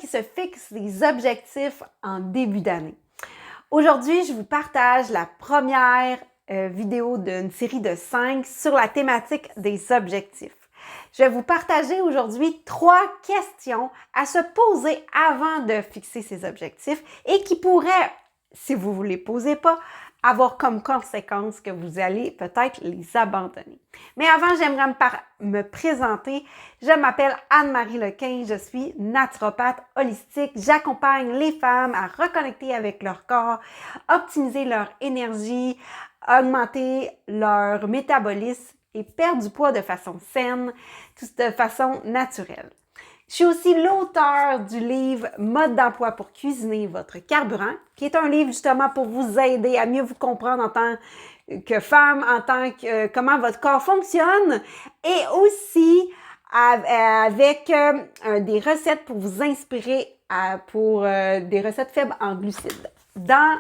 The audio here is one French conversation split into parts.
se fixent des objectifs en début d'année. Aujourd'hui, je vous partage la première vidéo d'une série de 5 sur la thématique des objectifs. Je vais vous partager aujourd'hui 3 questions à se poser avant de fixer ces objectifs et qui pourraient, si vous ne les posez pas, avoir comme conséquence que vous allez peut-être les abandonner. Mais avant, j'aimerais me présenter. Je m'appelle Anne-Marie Lequin, je suis naturopathe holistique. J'accompagne les femmes à reconnecter avec leur corps, optimiser leur énergie, augmenter leur métabolisme et perdre du poids de façon saine, de façon naturelle. Je suis aussi l'auteure du livre « Mode d'emploi pour cuisiner votre carburant », qui est un livre justement pour vous aider à mieux vous comprendre en tant que femme, en tant que comment votre corps fonctionne, et aussi avec des recettes pour vous inspirer pour des recettes faibles en glucides. Dans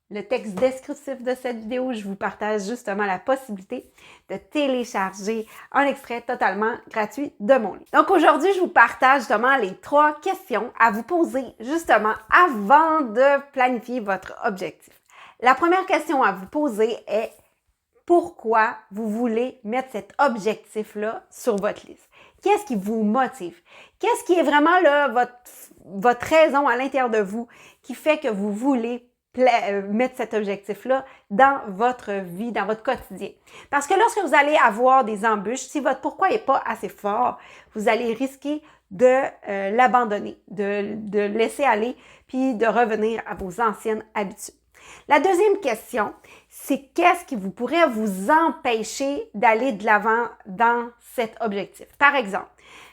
le texte descriptif de cette vidéo, je vous partage justement la possibilité de télécharger un extrait totalement gratuit de mon livre. Donc aujourd'hui, je vous partage justement les 3 questions à vous poser justement avant de planifier votre objectif. La première question à vous poser est pourquoi vous voulez mettre cet objectif-là sur votre liste? Qu'est-ce qui vous motive? Qu'est-ce qui est vraiment là, votre raison à l'intérieur de vous qui fait que vous voulez mettre cet objectif-là dans votre vie, dans votre quotidien. Parce que lorsque vous allez avoir des embûches, si votre pourquoi n'est pas assez fort, vous allez risquer de l'abandonner, de laisser aller, puis de revenir à vos anciennes habitudes. La deuxième question, c'est qu'est-ce qui vous pourrait vous empêcher d'aller de l'avant dans cet objectif? Par exemple,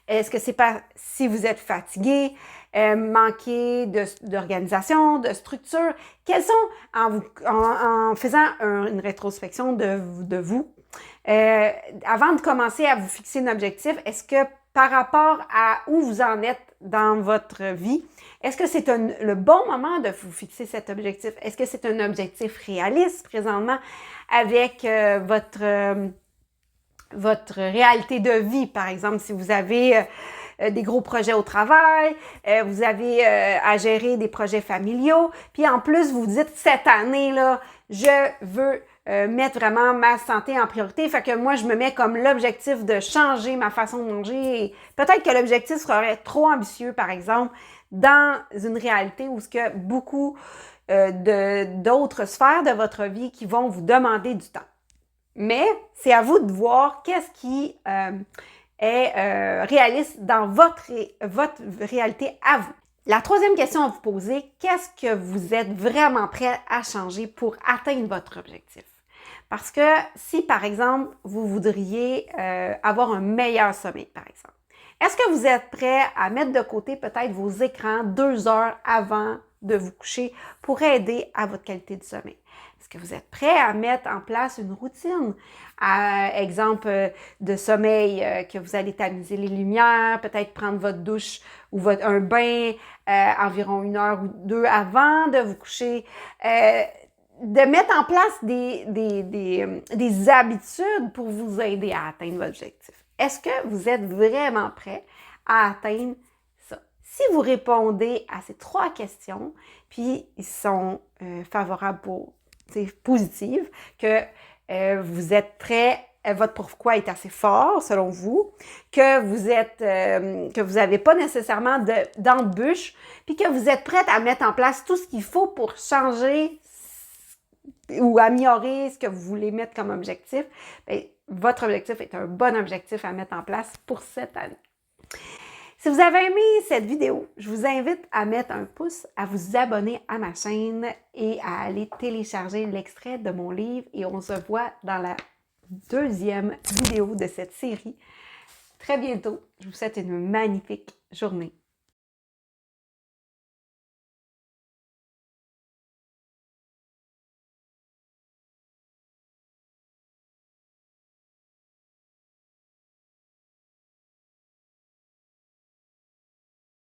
est-ce que c'est pas si vous êtes fatigué, manquer d'organisation, de structure? Quels sont, en faisant une rétrospection de vous, avant de commencer à vous fixer un objectif, est-ce que par rapport à où vous en êtes dans votre vie, est-ce que c'est le bon moment de vous fixer cet objectif? Est-ce que c'est un objectif réaliste présentement avec votre réalité de vie? Par exemple, si vous avez des gros projets au travail, vous avez à gérer des projets familiaux, puis en plus, vous dites cette année-là, je veux mettre vraiment ma santé en priorité. Fait que moi, je me mets comme l'objectif de changer ma façon de manger. Et peut-être que l'objectif serait trop ambitieux, par exemple, dans une réalité où il y a beaucoup d'autres sphères de votre vie qui vont vous demander du temps. Mais c'est à vous de voir qu'est-ce qui est réaliste dans votre réalité à vous. La troisième question à vous poser, qu'est-ce que vous êtes vraiment prêt à changer pour atteindre votre objectif? Parce que si, par exemple, vous voudriez avoir un meilleur sommeil, par exemple, est-ce que vous êtes prêt à mettre de côté peut-être vos écrans 2 heures avant de vous coucher pour aider à votre qualité de sommeil? Est-ce que vous êtes prêt à mettre en place une routine? Exemple de sommeil, que vous allez tamiser les lumières, peut-être prendre votre douche ou un bain environ 1 heure ou 2 avant de vous coucher. De mettre en place des habitudes pour vous aider à atteindre votre objectif. Est-ce que vous êtes vraiment prêt à atteindre ça? Si vous répondez à ces 3 questions, puis ils sont favorables positives, que vous êtes prêt, votre pourquoi est assez fort selon vous, que vous n'avez pas nécessairement d'embûches, puis que vous êtes prête à mettre en place tout ce qu'il faut pour changer ou améliorer ce que vous voulez mettre comme objectif, bien, votre objectif est un bon objectif à mettre en place pour cette année. Si vous avez aimé cette vidéo, je vous invite à mettre un pouce, à vous abonner à ma chaîne et à aller télécharger l'extrait de mon livre et on se voit dans la deuxième vidéo de cette série très bientôt. Je vous souhaite une magnifique journée.